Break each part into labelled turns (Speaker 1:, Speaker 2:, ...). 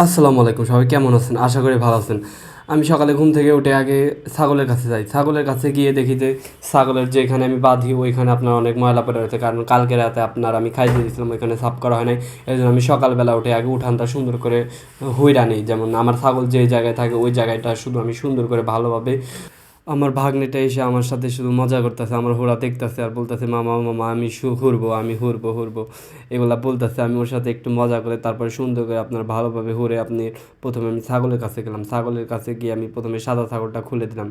Speaker 1: আসসালামু আলাইকুম, সবাই কেমন আছেন? আশা করি ভালো আছেন। আমি সকালে ঘুম থেকে উঠে আগে ছাগলের কাছে যাই। ছাগলের কাছে গিয়ে দেখি যে ছাগলের যেখানে আমি বাঁধি ওইখানে আপনার অনেক ময়লা পড়ে রয়েছে, কারণ কালকে রাতে আপনার আমি খাইয়ে দিয়েছিলাম, ওইখানে সাফ করা হয় নাই। এই জন্য আমি সকালবেলা উঠে আগে উঠানটা সুন্দর করে হুইড়া নিই। যেমন আমার ছাগল যে জায়গায় থাকে ওই জায়গাটা শুধু আমি সুন্দর করে ভালোভাবে, আমার ভাগ্নেটা এসে আমার সাথে শুধু মজা করতেছে, আমার হুড়া দেখতেছে আর বলতেছে, মামা মামা আমি হুড়বো, আমি হুড়বো হুড়বো, এগুলা বলতেছে। আমি ওর সাথে একটু মজা করে তারপরে সুন্দর করে আপনার ভালোভাবে হুড়ে আপনি, প্রথমে আমি ছাগলের কাছে গেলাম। ছাগলের কাছে গিয়ে আমি প্রথমে সাদা ছাগলটা খুলে দিলাম।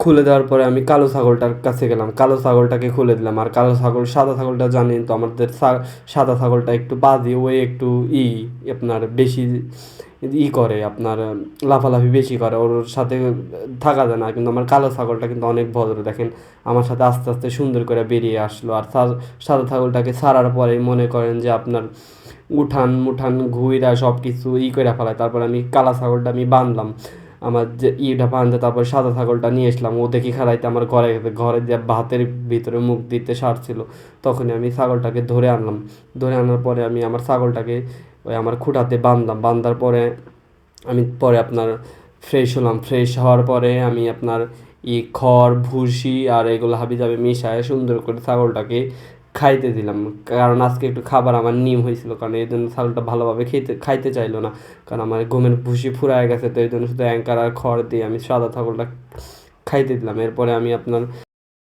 Speaker 1: খুলে দেওয়ার পরে আমি কালো ছাগলটার কাছে গেলাম, কালো ছাগলটাকে খুলে দিলাম। আর কালো ছাগল, সাদা ছাগলটা জানেন তো আমাদের সাদা ছাগলটা একটু বাজে, ওই একটু আপনার বেশি করে আপনার, লাফালাফি বেশি করে, ওর সাথে থাকা যায় না। কিন্তু আমার কালো ছাগলটা কিন্তু অনেক ভদ্র, দেখেন আমার সাথে আস্তে আস্তে সুন্দর করে বেরিয়ে আসলো। আর সাদা ছাগলটাকে ছাড়ার পরে মনে করেন যে আপনার উঠান মুঠান ঘুইরা সব কিছু করে ফেলায়। তারপর আমি কালা ছাগলটা আমি বাঁধলাম, আমার যে বাঁধতে, তারপর সাদা ছাগলটা নিয়ে আসলাম। ও দেখি খেলাইতে আমার ঘরে ঘরে যে ভাতের ভিতরে মুখ দিতে সারছিল, তখনই আমি ছাগলটাকে ধরে আনলাম। ধরে আনার পরে আমি আমার ছাগলটাকে ওই আমার খুঁটাতে বাঁধলাম। বাঁধার পরে আমি পরে আপনার ফ্রেশ হলাম। ফ্রেশ হওয়ার পরে আমি আপনার খড় ভুসি আর এগুলো হাবিজাবি মিশায় সুন্দর করে ছাগলটাকে খাইতে দিলাম। কারণ আজকে একটু খাবার আমার নিয়ম হয়েছিল, কারণ এই জন্য ছাগলটা ভালোভাবে খাইতে চাইলো না। কারণ আমার গমের ভুসি ফুরায় গেছে, তো এই জন্য শুধু অ্যাঙ্কার আর খড় দিয়ে আমি সাদা ছাগলটা খাইতে দিলাম। এরপরে আমি আপনার